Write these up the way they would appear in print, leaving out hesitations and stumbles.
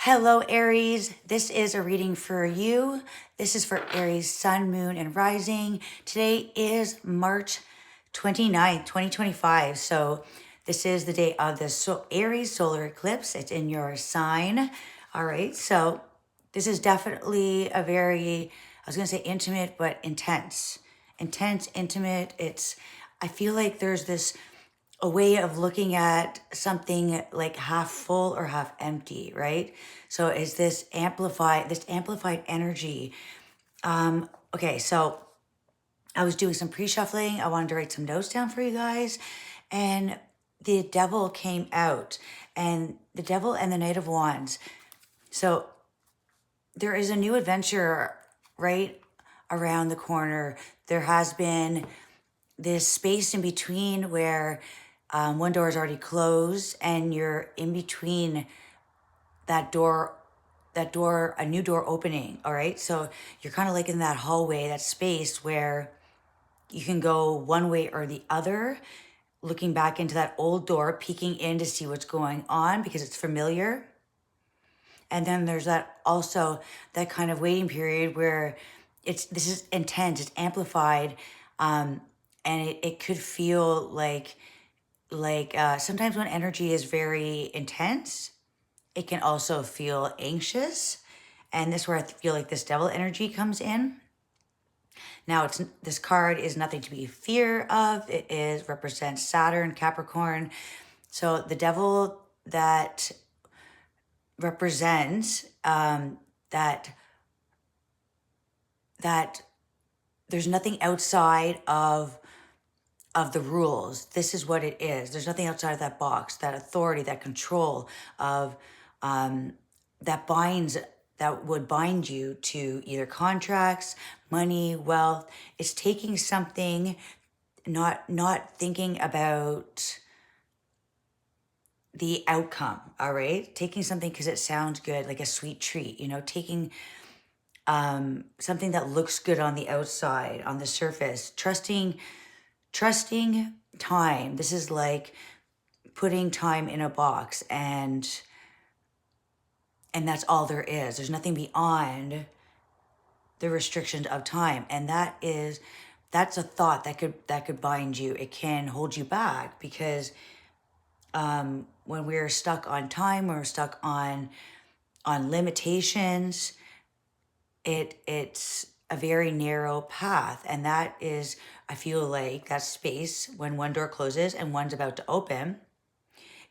Hello, Aries. This is a reading for you. This is for Aries, Sun, Moon, and Rising. Today is March 29th, 2025. So this is the day of the Aries solar eclipse. It's in your sign. All right. So this is definitely a very, I was going to say intimate, but intense. Intense, intimate. I feel like there's a way of looking at something like half full or half empty, right? So is this amplified energy. Okay, so I was doing some pre-shuffling. I wanted to write some notes down for you guys. And the devil came out, and the devil and the Knight of Wands. So there is a new adventure right around the corner. There has been this space in between where one door is already closed and you're in between that door, a new door opening. All right. So you're kind of like in that hallway, that space where you can go one way or the other, looking back into that old door, peeking in to see what's going on because it's familiar. And then there's that kind of waiting period where this is intense, it's amplified. And it could feel like sometimes when energy is very intense, it can also feel anxious. And this is where I feel like this devil energy comes in. Now, this card is nothing to be fear of. It represents Saturn, Capricorn. So the devil that represents that there's nothing outside of the rules. This is what it is. There's nothing outside of that box, that authority, that control of that would bind you to either contracts, money, wealth. It's taking something, not thinking about the outcome, all right? Taking something because it sounds good, like a sweet treat, taking something that looks good on the outside, on the surface, trusting time. This is like putting time in a box and that's all there is. There's nothing beyond the restrictions of time. And that's a thought that could bind you. It can hold you back because when we're stuck on time, when we're stuck on limitations, it's a very narrow path. And that is, I feel like that space when one door closes and one's about to open.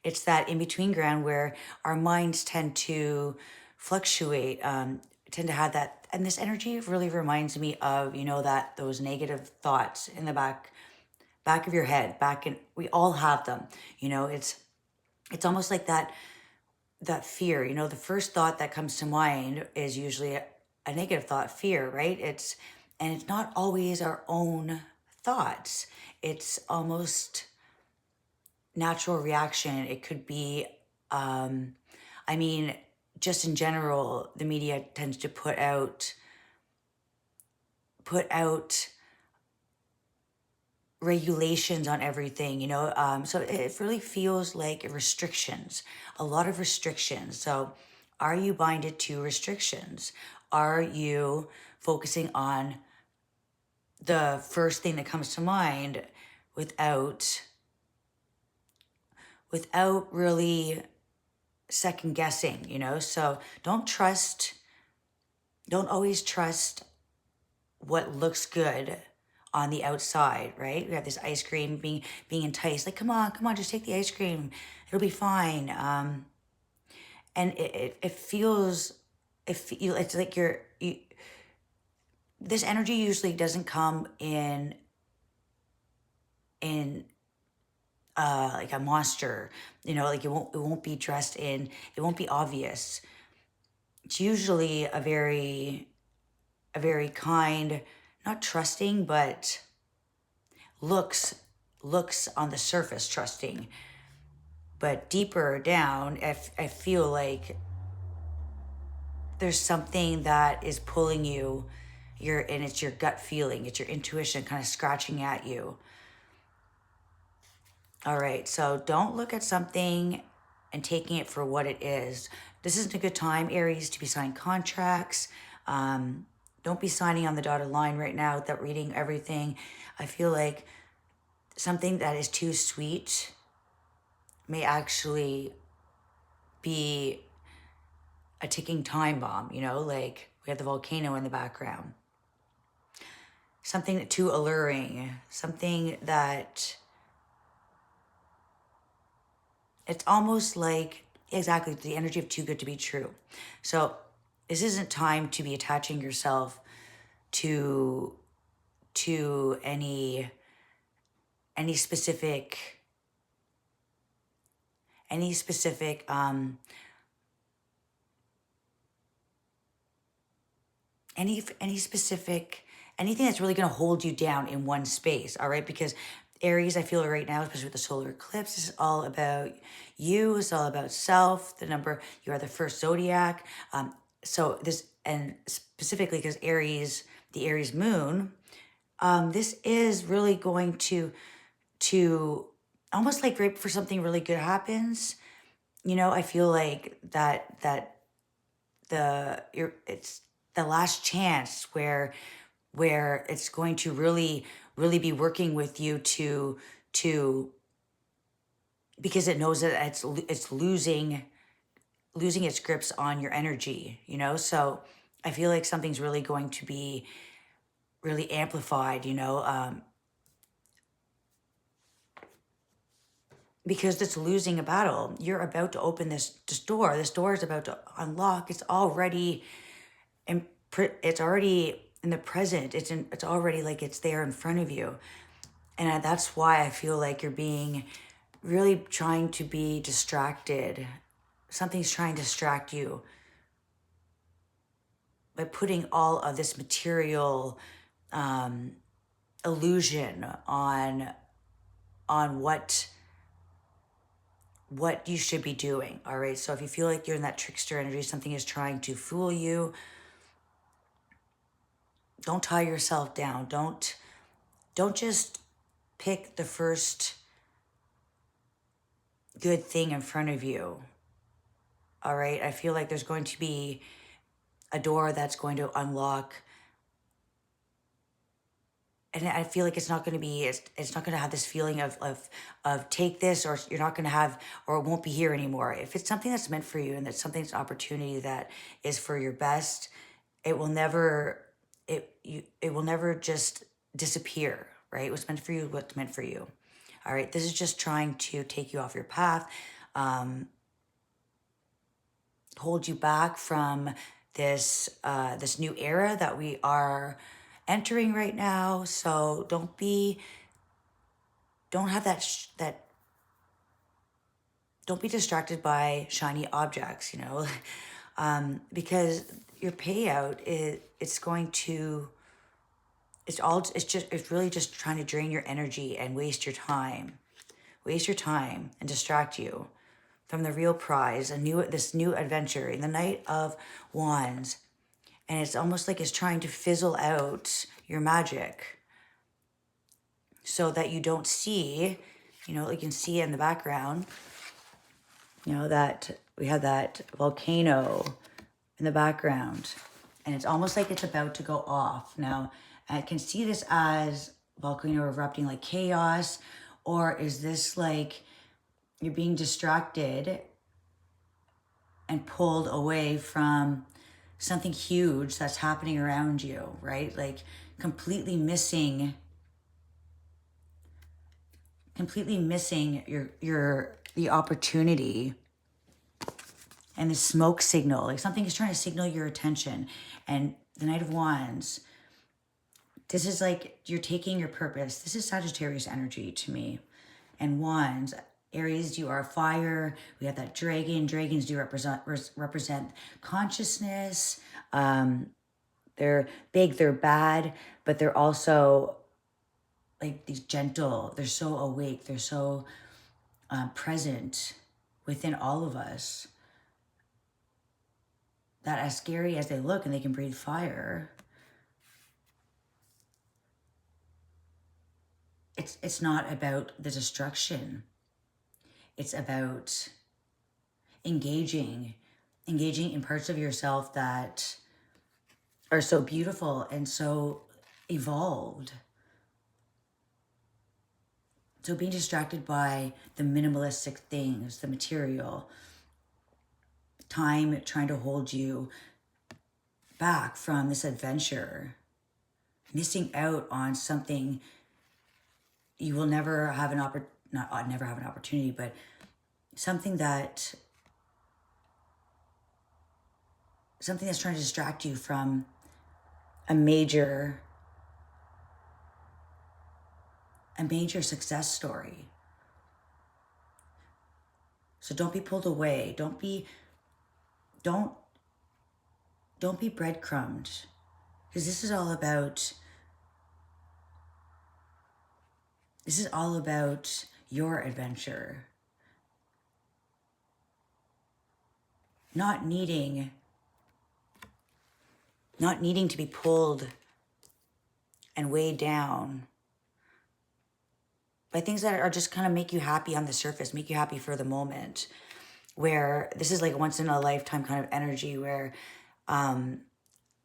It's that in-between ground where our minds tend to fluctuate, tend to have that. And this energy really reminds me of, those negative thoughts in the back of your head, we all have them. It's almost like that fear, the first thought that comes to mind is usually a negative thought, fear, right? It's not always our own thoughts. It's almost natural reaction. It could be, just in general, the media tends to put out regulations on everything, so it really feels like restrictions, a lot of restrictions. So are you binded to restrictions? Are you focusing on the first thing that comes to mind without really second guessing, So don't always trust what looks good on the outside, right? We have this ice cream being enticed, like, come on, just take the ice cream. It'll be fine. And it's like this energy usually doesn't come in like a monster, like it won't be dressed in, it won't be obvious. It's usually a very kind, not trusting, but looks on the surface trusting, but deeper down, I feel like there's something that is pulling you, and it's your gut feeling, it's your intuition kind of scratching at you. All right, so don't look at something and taking it for what it is. This isn't a good time, Aries, to be signing contracts. Don't be signing on the dotted line right now without reading everything. I feel like something that is too sweet may actually be a ticking time bomb, you know, like we have the volcano in the background. Something too alluring, something that it's almost like, exactly, the energy of too good to be true. So this isn't time to be attaching yourself to any specific any specific anything that's really going to hold you down in one space, all right? Because Aries, I feel right now, especially with the solar eclipse, this is all about you. It's all about self. The number, you are the first zodiac. So this, and specifically because Aries, the Aries moon, this is really going to almost like right before something really good happens. You know, I feel like it's the last chance where it's going to really be working with you to because it knows that it's losing its grips on your energy, you know? So I feel like something's really going to be really amplified, you know, because it's losing a battle. You're about to open this door. This door is about to unlock. It's already in the present. It's already like it's there in front of you. And that's why I feel like you're being really trying to be distracted. Something's trying to distract you by putting all of this material illusion on what you should be doing, all right? So if you feel like you're in that trickster energy, something is trying to fool you, don't tie yourself down. Don't just pick the first good thing in front of you, all right? I feel like there's going to be a door that's going to unlock, and I feel like it's not going to have this feeling of take this, or you're not going to have, or it won't be here anymore. If it's something that's meant for you and that's something's an opportunity that is for your best, it will never just disappear, right? What's meant for you, what's meant for you. All right, this is just trying to take you off your path, hold you back from this new era that we are entering right now. So don't be distracted by shiny objects, you know, because your payout it's really just trying to drain your energy and waste your time and distract you from the real prize, this new adventure in the Knight of Wands. And it's almost like it's trying to fizzle out your magic so that you don't see, you know, you can see in the background, you know, that we have that volcano in the background, and it's almost like it's about to go off. Now, I can see this as volcano erupting like chaos, or is this like you're being distracted and pulled away from something huge that's happening around you, right? Like completely missing the opportunity and the smoke signal. Like something is trying to signal your attention. And the Knight of Wands, this is like you're taking your purpose. This is Sagittarius energy to me. And Wands, Aries, you are fire. We have that dragon. Dragons do represent consciousness. They're big, they're bad, but they're also like these gentle. They're so awake. They're so present within all of us. That as scary as they look, and they can breathe fire, it's not about the destruction. It's about engaging in parts of yourself that are so beautiful and so evolved. So being distracted by the minimalistic things, the material, time trying to hold you back from this adventure, missing out on something you will never have never have an opportunity, but something that's trying to distract you from a major success story. So don't be pulled away. Don't be breadcrumbed, because this is all about your adventure. Not needing to be pulled and weighed down by things that are just kind of make you happy on the surface, make you happy for the moment, where this is like once in a lifetime kind of energy where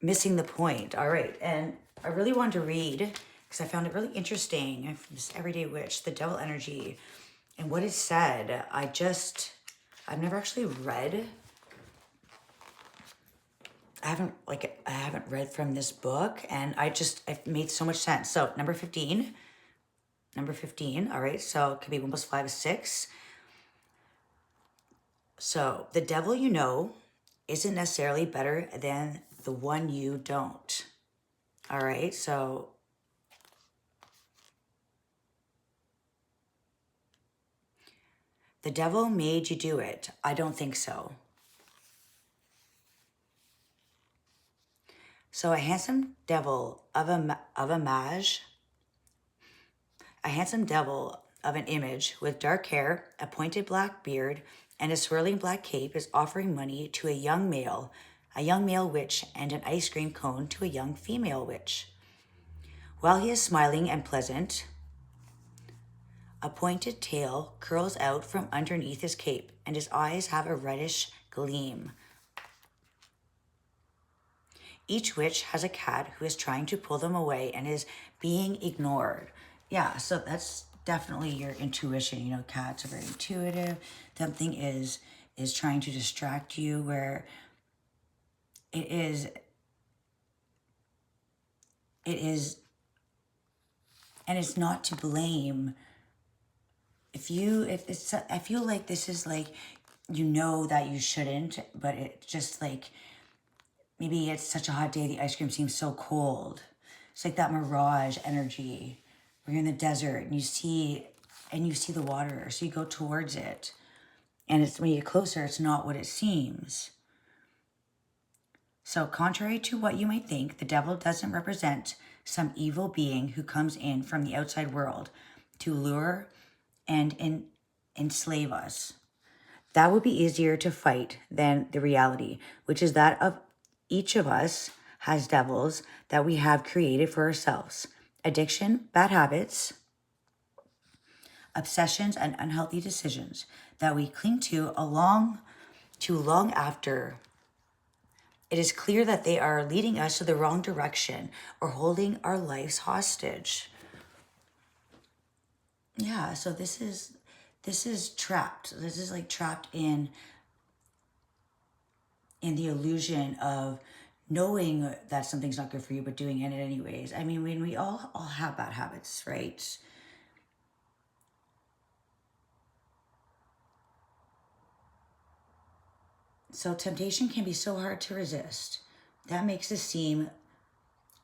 missing the point. All right. And I really wanted to read, because I found it really interesting, from this Everyday Witch, the devil energy, and what it said. I've never actually read. I haven't read from this book, and it made so much sense. So number 15. All right. So it could be 1 + 5 is 6. So the devil you know isn't necessarily better than the one you don't. All right. So the devil made you do it. I don't think so. So a handsome devil of an image with dark hair, a pointed black beard, and a swirling black cape is offering money to a young male witch, and an ice cream cone to a young female witch. While he is smiling and pleasant, a pointed tail curls out from underneath his cape, and his eyes have a reddish gleam. Each witch has a cat who is trying to pull them away and is being ignored. Yeah, so that's definitely your intuition. You know, cats are very intuitive. Something is trying to distract you, where it is, and it's not to blame. I feel like this is like, you know that you shouldn't, but it just like, maybe it's such a hot day, the ice cream seems so cold. It's like that mirage energy where you're in the desert and you see the water, so you go towards it. And it's when you get closer, it's not what it seems. So contrary to what you might think, the devil doesn't represent some evil being who comes in from the outside world to lure and enslave us. That would be easier to fight than the reality, which is that of each of us has devils that we have created for ourselves. Addiction, bad habits, obsessions, and unhealthy decisions that we cling to long after it is clear that they are leading us to the wrong direction or holding our lives hostage. Yeah, so this is trapped. This is like trapped in the illusion of knowing that something's not good for you, but doing it anyways. I mean, when we all have bad habits, right? So temptation can be so hard to resist. That makes this seem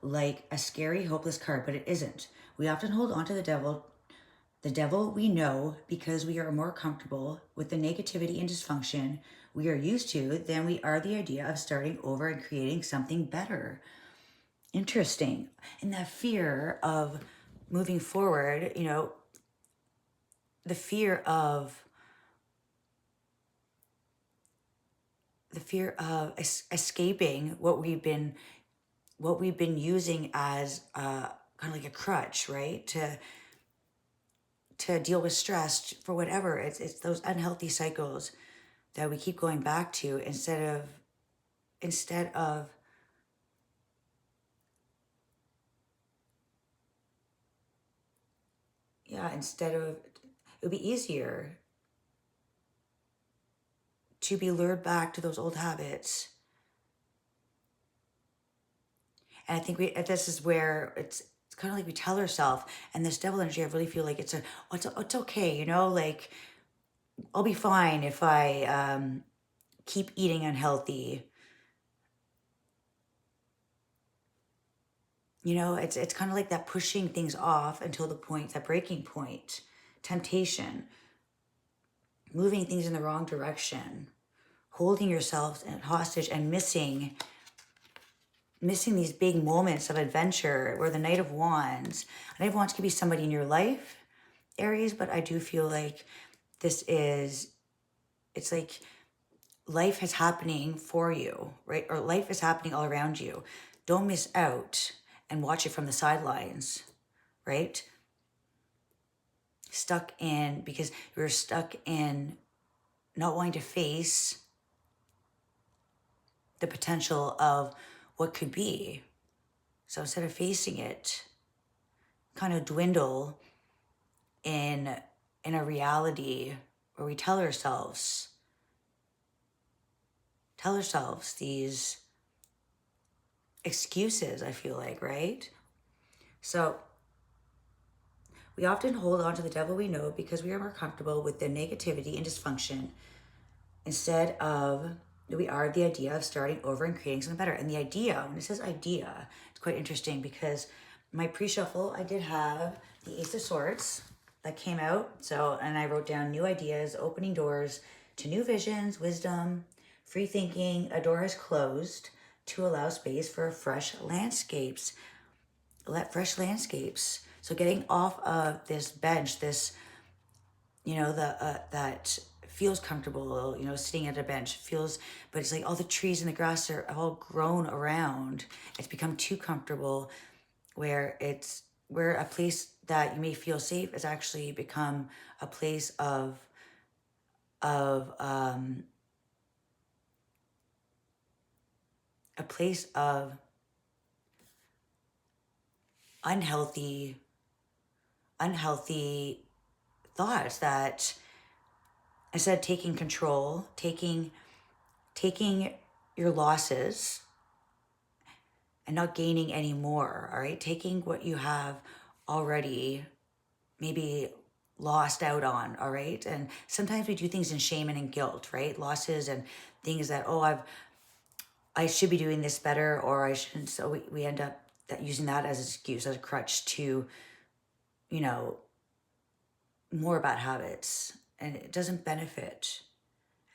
like a scary, hopeless card, but it isn't. We often hold on to the devil we know, because we are more comfortable with the negativity and dysfunction we are used to than we are the idea of starting over and creating something better. Interesting. And that fear of moving forward, you know, the fear of escaping what we've been using as kind of like a crutch, right? To deal with stress, for whatever. It's those unhealthy cycles that we keep going back to instead of it would be easier to be lured back to those old habits. And I think this is where it's kind of like we tell ourselves, and this devil energy, I really feel like it's okay, you know, like I'll be fine if I keep eating unhealthy. You know, it's kind of like that pushing things off until the point, that breaking point, temptation, moving things in the wrong direction, holding yourself hostage and missing these big moments of adventure where the Knight of Wands could be somebody in your life, Aries, but I do feel like it's like life is happening for you, right? Or life is happening all around you. Don't miss out and watch it from the sidelines, right? Because you're stuck in not wanting to face the potential of what could be. So instead of facing it, kind of dwindle in a reality where we tell ourselves these excuses, I feel like, right? So we often hold on to the devil we know because we are more comfortable with the negativity and dysfunction instead of we are the idea of starting over and creating something better. And the idea, when it says idea, it's quite interesting because my pre-shuffle, I did have the Ace of Swords that came out. And I wrote down new ideas, opening doors to new visions, wisdom, free thinking. A door is closed to allow space for fresh landscapes. So getting off of this bench, this, you know, that feels comfortable, you know, sitting at a bench but it's like all the trees and the grass are all grown around. It's become too comfortable where a place that you may feel safe has actually become a place of unhealthy thoughts that instead of taking control, taking your losses and not gaining any more, all right? Taking what you have already maybe lost out on, all right? And sometimes we do things in shame and in guilt, right? Losses and things that, I should be doing this better or I shouldn't. So we end up using that as an excuse, as a crutch to, you know, more about habits, and it doesn't benefit.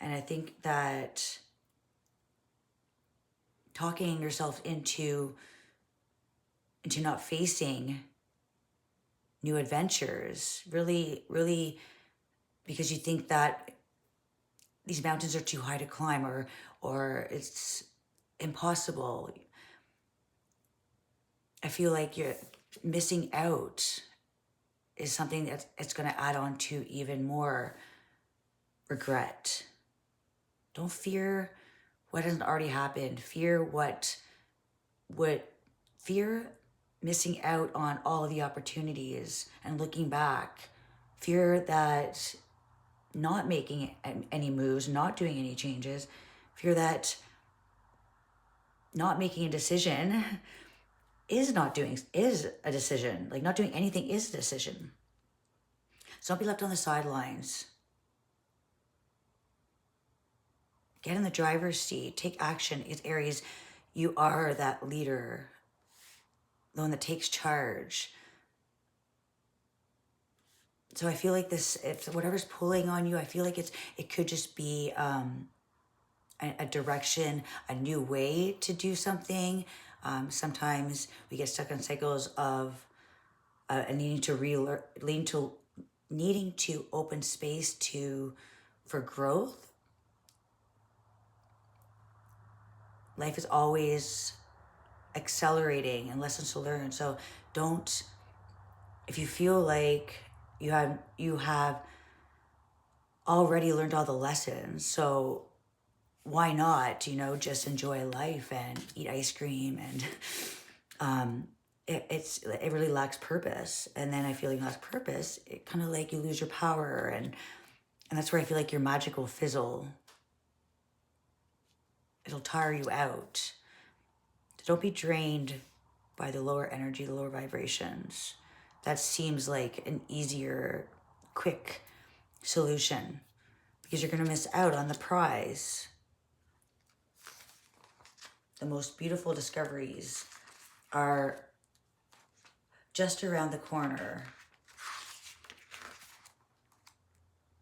And I think that talking yourself into not facing new adventures, really, because you think that these mountains are too high to climb or it's impossible. I feel like you're missing out is something that it's going to add on to even more regret. Don't fear what hasn't already happened. Fear missing out on all of the opportunities and looking back. Fear that not making any moves, not doing any changes. Fear that not making a decision is a decision. Like not doing anything is a decision. So don't be left on the sidelines. Get in the driver's seat. Take action. It's Aries. You are that leader, the one that takes charge. So I feel like if whatever's pulling on you, I feel like it could just be a direction, a new way to do something. Sometimes we get stuck in cycles of needing to open space for growth. Life is always accelerating and lessons to learn. So if you feel like you have already learned all the lessons. So why not, just enjoy life and eat ice cream? And it really lacks purpose. And then I feel like it lacks purpose. It kind of like you lose your power, and that's where I feel like your magic will fizzle. It'll tire you out. So don't be drained by the lower energy, the lower vibrations. That seems like an easier, quick solution, because you're going to miss out on the prize. The most beautiful discoveries are just around the corner.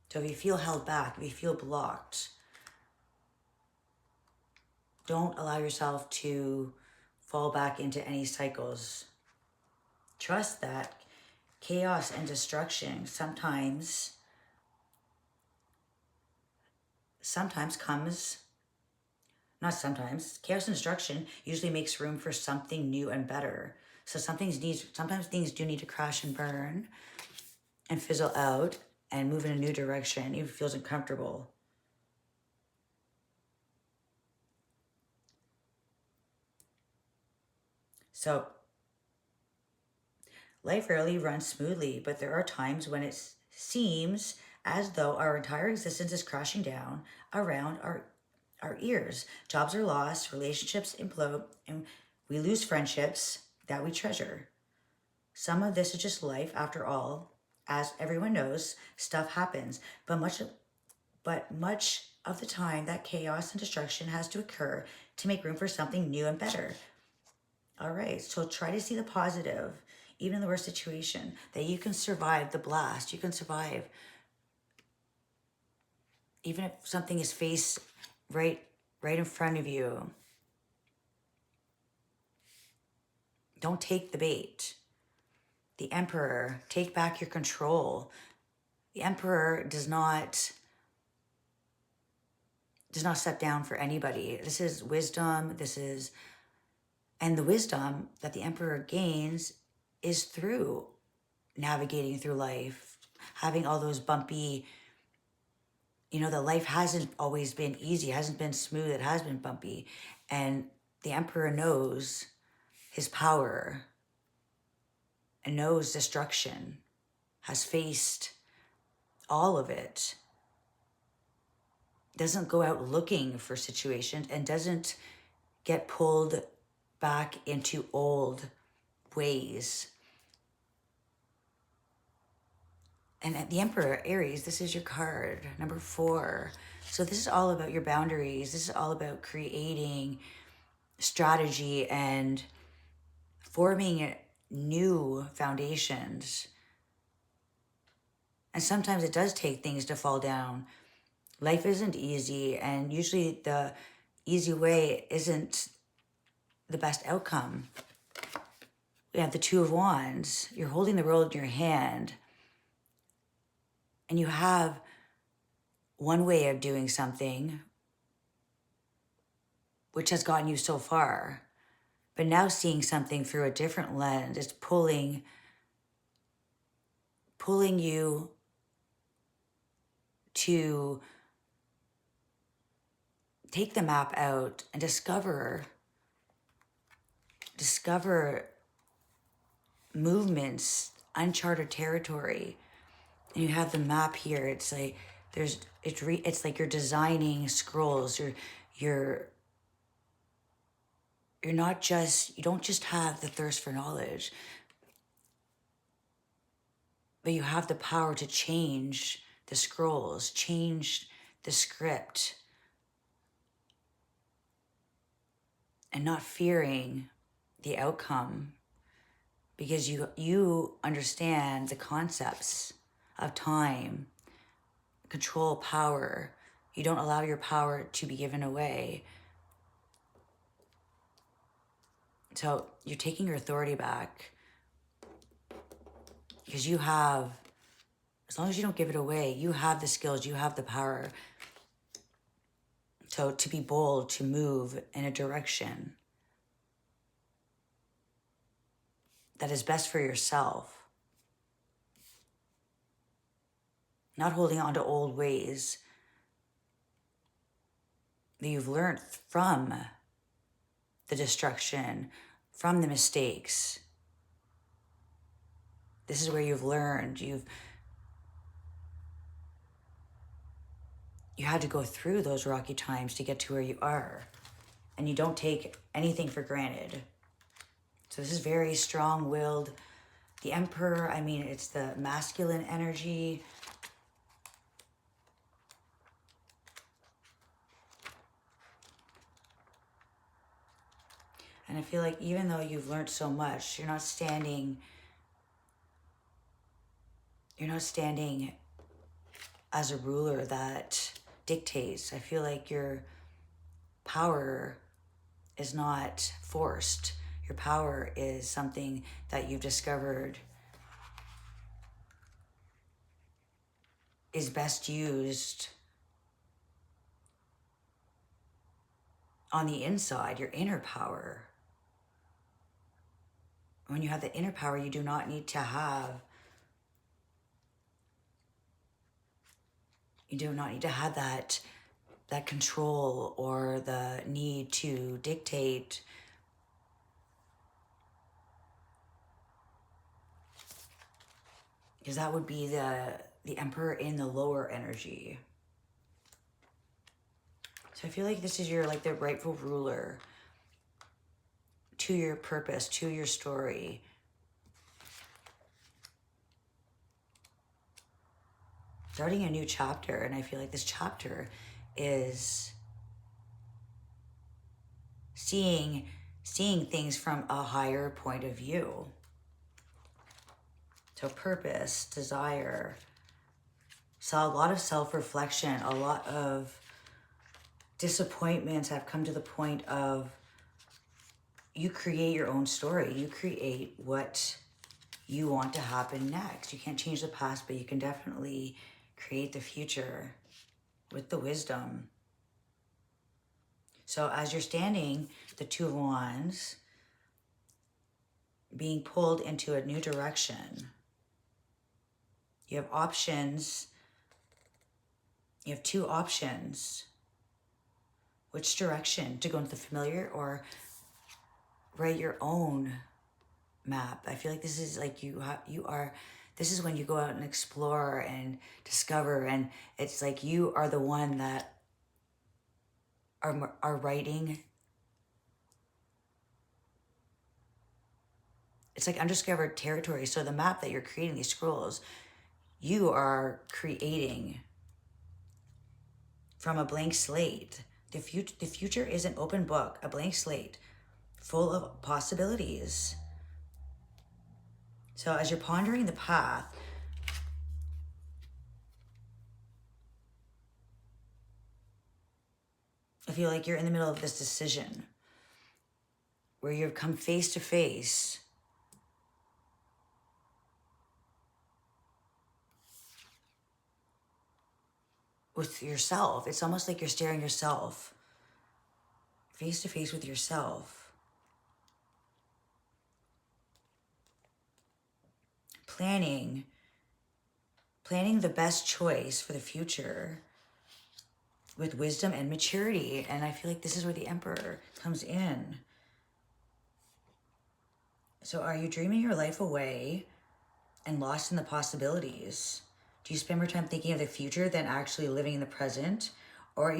So if you feel held back, if you feel blocked, don't allow yourself to fall back into any cycles. Trust that chaos and destruction sometimes comes, not sometimes, chaos and destruction usually makes room for something new and better. So sometimes things do need to crash and burn and fizzle out and move in a new direction, even if it feels uncomfortable. So life rarely runs smoothly, but there are times when it seems as though our entire existence is crashing down around our ears. Jobs are lost, relationships implode, and we lose friendships that we treasure. Some of this is just life after all. As everyone knows, stuff happens, but much of the time that chaos and destruction has to occur to make room for something new and better. All right, so try to see the positive, even in the worst situation, that you can survive the blast. You can survive, even if something is faced right in front of you. Don't take the bait. The Emperor, take back your control. The Emperor does not step down for anybody. This is wisdom. And the wisdom that the Emperor gains is through navigating through life, having all those bumpy, that life hasn't always been easy, hasn't been smooth, it has been bumpy. And the Emperor knows his power and knows destruction, has faced all of it, doesn't go out looking for situations, and doesn't get pulled back into old ways. And at the Emperor, Aries, this is your card, number 4. So this is all about your boundaries. This is all about creating strategy and forming new foundations. And sometimes it does take things to fall down. Life isn't easy, and usually the easy way isn't the best outcome. We have the Two of Wands. You're holding the world in your hand, and you have one way of doing something which has gotten you so far. But now seeing something through a different lens, it's pulling you to take the map out and discover movements, uncharted territory. And you have the map here. It's like it's like you're designing scrolls. You don't just have the thirst for knowledge, but you have the power to change the scrolls, change the script, and not fearing the outcome, because you understand the concepts of time, control, power. You don't allow your power to be given away. So you're taking your authority back, because you have, as long as you don't give it away, you have the skills, you have the power. So to be bold, to move in a direction that is best for yourself. not holding on to old ways that you've learned from the destruction, from the mistakes. This is where you've learned, you had to go through those rocky times to get to where you are. And you don't take anything for granted. So this is very strong-willed. The Emperor, I mean, it's the masculine energy. And I feel like even though you've learned so much, you're not standing as a ruler that dictates. I feel like your power is not forced. Your power is something that you've discovered is best used on the inside, your inner power. When you have the inner power, you do not need to have that control or the need to dictate. Because that would be the Emperor in the lower energy. So I feel like this is your, like, the rightful ruler to your purpose, to your story. Starting a new chapter, and I feel like this chapter is seeing things from a higher point of view. So purpose, desire. So a lot of self-reflection, a lot of disappointments have come to the point of you create your own story. You create what you want to happen next. You can't change the past, but you can definitely create the future with the wisdom. So as you're standing, the Two of Wands, being pulled into a new direction, you have options. You have two options. Which direction? To go into the familiar or write your own map? I feel like this is like this is when you go out and explore and discover, and it's like you are the one that are writing. It's like undiscovered territory. So the map that you're creating, these scrolls, you are creating from a blank slate. The future is an open book, a blank slate, full of possibilities. So as you're pondering the path, I feel like you're in the middle of this decision where you've come face to face with yourself. It's almost like you're staring yourself face to face with yourself. Planning the best choice for the future with wisdom and maturity. And I feel like this is where the Emperor comes in. So are you dreaming your life away and lost in the possibilities? Do you spend more time thinking of the future than actually living in the present? Or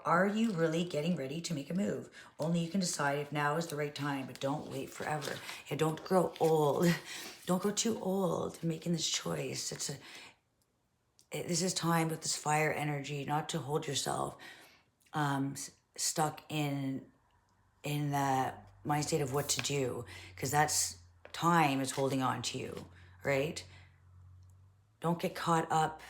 are you really getting ready to make a move? Only you can decide if now is the right time, but don't wait forever. Yeah, don't grow old. Don't grow too old making this choice. This is time with this fire energy, not to hold yourself stuck in the mind state of what to do, because that's time is holding on to you, right? Don't get caught up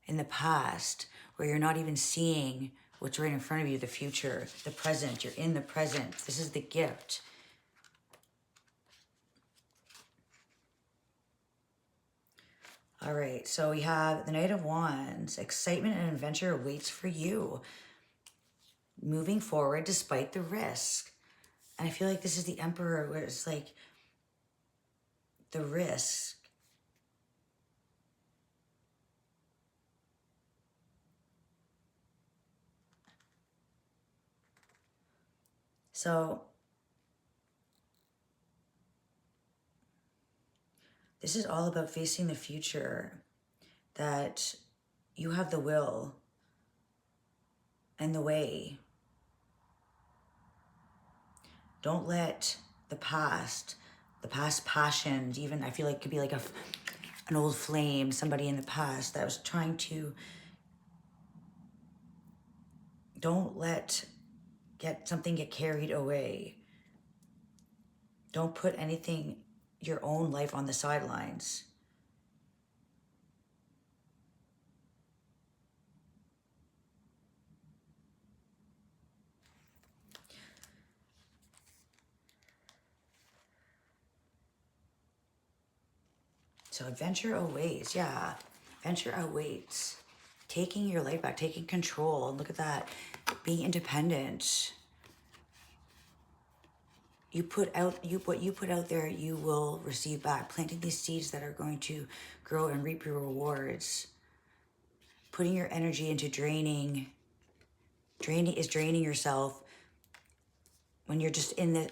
in the past where you're not even seeing what's right in front of you, the future, the present. You're in the present. This is the gift. All right, so we have the Knight of Wands. Excitement and adventure awaits for you. Moving forward despite the risk. And I feel like this is the Emperor, where it's like the risk So this is all about facing the future, that you have the will and the way. Don't let the past passions, even I feel like it could be like an old flame, somebody in the past that was trying to, don't let something get carried away. Don't put anything, your own life on the sidelines. So adventure awaits, yeah. Adventure awaits. Taking your life back, taking control. Look at that. Being independent. What you put out there, you will receive back. Planting these seeds that are going to grow and reap your rewards. Putting your energy into draining yourself when you're just in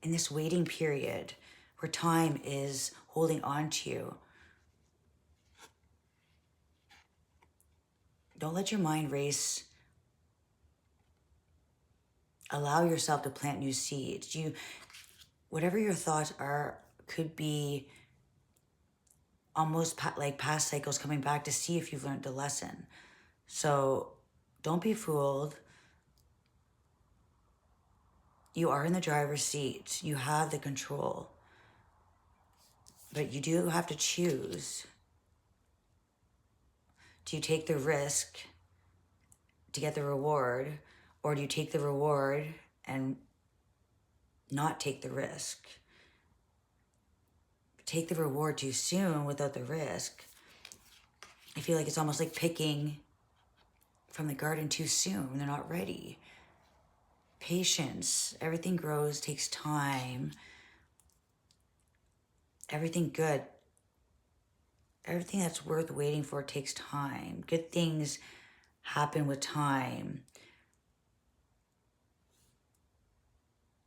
this waiting period where time is holding on to you. Don't let your mind race. Allow yourself to plant new seeds. Whatever your thoughts are, could be almost like past cycles coming back to see if you've learned the lesson. So don't be fooled. You are in the driver's seat. You have the control. But you do have to choose. Do you take the risk to get the reward, or do you take the reward and not take the risk? Take the reward too soon without the risk. I feel like it's almost like picking from the garden too soon when they're not ready. Patience. Everything grows, takes time. Everything good. Everything that's worth waiting for takes time. Good things happen with time.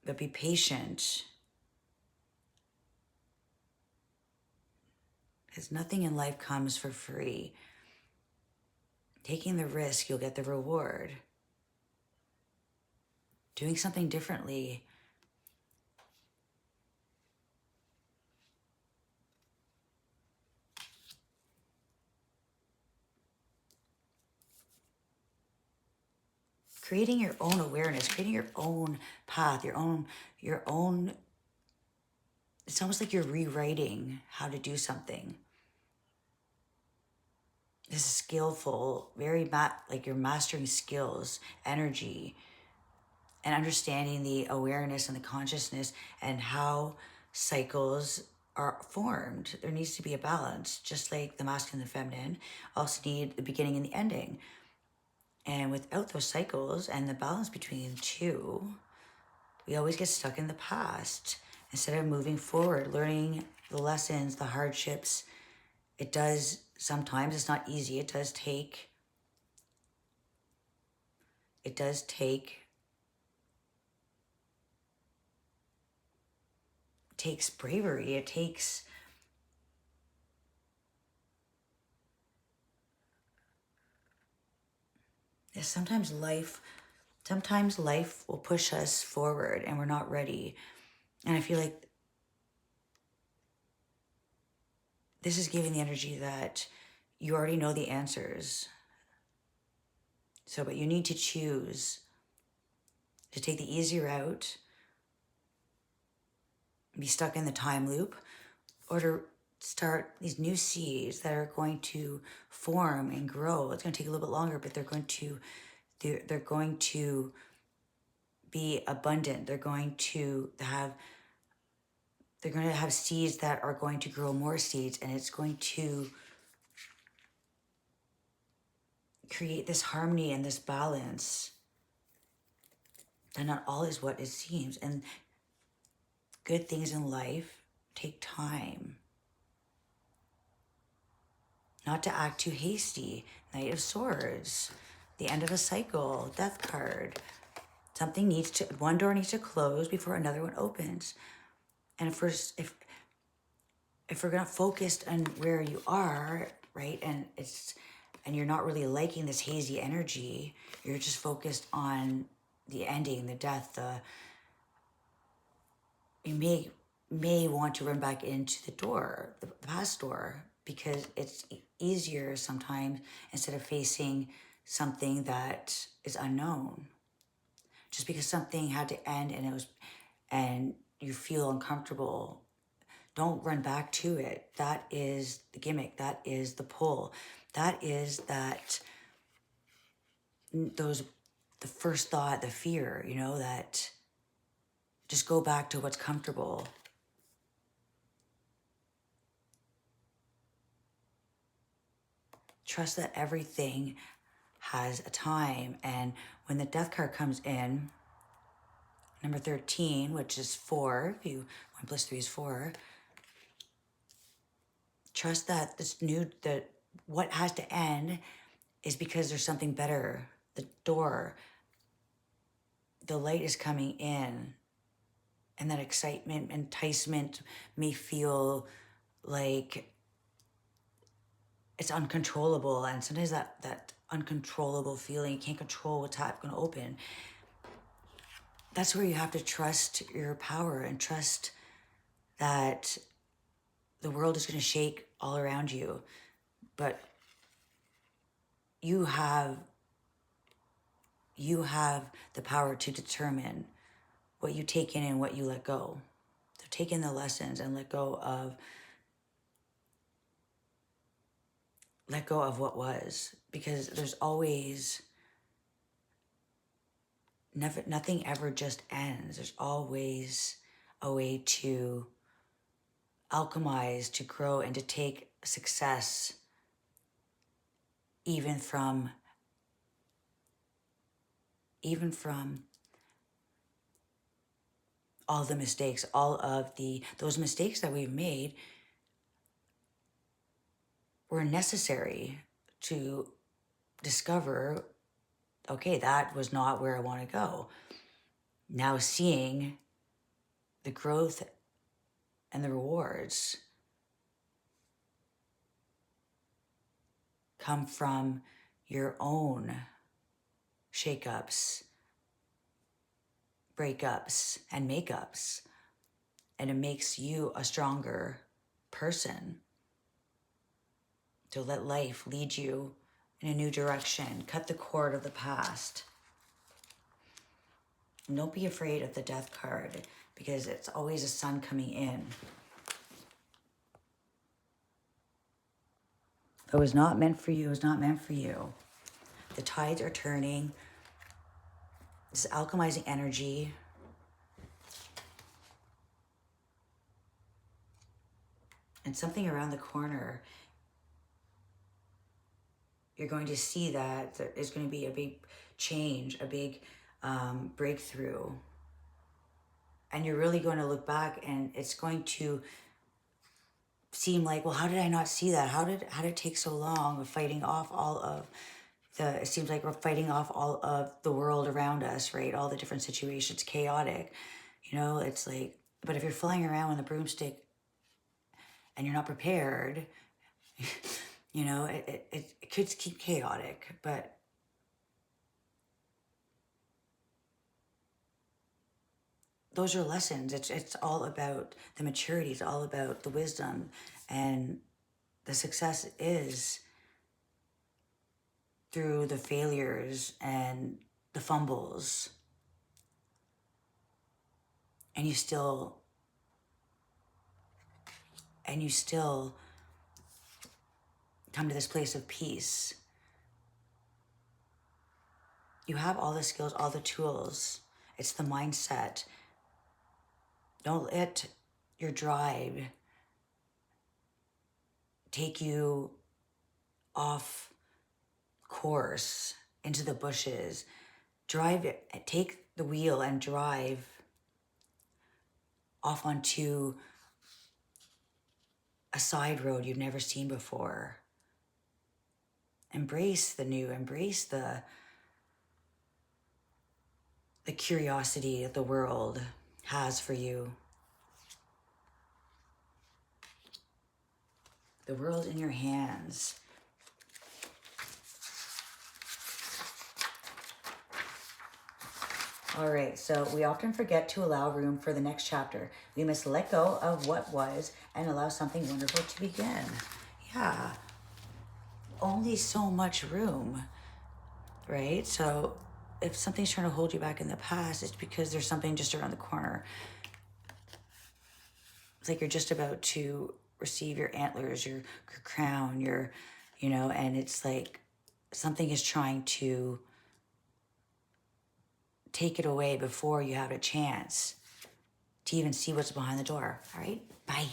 But be patient. Because nothing in life comes for free. Taking the risk, you'll get the reward. Doing something differently. Creating your own awareness, creating your own path, your own, it's almost like you're rewriting how to do something. This is skillful, like you're mastering skills, energy, and understanding the awareness and the consciousness and how cycles are formed. There needs to be a balance, just like the masculine and the feminine also need the beginning and the ending. And without those cycles and the balance between the two, we always get stuck in the past instead of moving forward, learning the lessons, the hardships. It does, sometimes it's not easy. It takes bravery. It takes sometimes life will push us forward and we're not ready. And I feel like this is giving the energy that you already know the answers. So, but you need to choose to take the easy route, be stuck in the time loop, or to start these new seeds that are going to form and grow. It's going to take a little bit longer, but they're going to be abundant. They're going to have seeds that are going to grow more seeds, and it's going to create this harmony and this balance. And not all is what it seems. And good things in life take time. Not to act too hasty. Knight of Swords, the end of a cycle, Death card. one door needs to close before another one opens. And if we're not focused on where you are, right, and you're not really liking this hazy energy, you're just focused on the ending, the death, you may want to run back into the door, the past door, because it's easier sometimes instead of facing something that is unknown. Just because something had to end and you feel uncomfortable, don't run back to it. That is the gimmick. That is the pull. That is the first thought, the fear, that just go back to what's comfortable. Trust that everything has a time. And when the death card comes in, number 13, which is 4, 1 plus 3 is 4. Trust that what has to end is because there's something better. The door, the light is coming in, and that excitement, enticement may feel like it's uncontrollable. And sometimes that uncontrollable feeling, you can't control what's going to open. That's where you have to trust your power and trust that the world is going to shake all around you. But you have the power to determine what you take in and what you let go. So take in the lessons and let go of what was, because there's always nothing ever just ends. There's always a way to alchemize, to grow, and to take success even from all the mistakes, those mistakes that we've made were necessary to discover, okay, that was not where I want to go. Now seeing the growth and the rewards come from your own shakeups, breakups, and makeups. And it makes you a stronger person. To let life lead you in a new direction. Cut the cord of the past. And don't be afraid of the death card, because it's always a sun coming in. If it was not meant for you, it was not meant for you. The tides are turning. This is alchemizing energy. And something around the corner, you're going to see that there is going to be a big change, a big breakthrough. And you're really going to look back and it's going to seem like, well, how did I not see that? How did it take so long of fighting off it seems like we're fighting off all of the world around us, right? All the different situations, chaotic. It's like, but if you're flying around with a broomstick and you're not prepared, it could keep chaotic, but those are lessons. It's all about the maturity. It's all about the wisdom, and the success is through the failures and the fumbles. And you still come to this place of peace. You have all the skills, all the tools. It's the mindset. Don't let your drive take you off course into the bushes. Take the wheel and drive off onto a side road you've never seen before. Embrace the new, embrace the the curiosity that the world has for you. The world in your hands. All right, so we often forget to allow room for the next chapter. We must let go of what was and allow something wonderful to begin. Yeah, only so much room, right? So if something's trying to hold you back in the past, it's because there's something just around the corner. It's like you're just about to receive your antlers, your crown, your, and it's like something is trying to take it away before you have a chance to even see what's behind the door. All right, bye.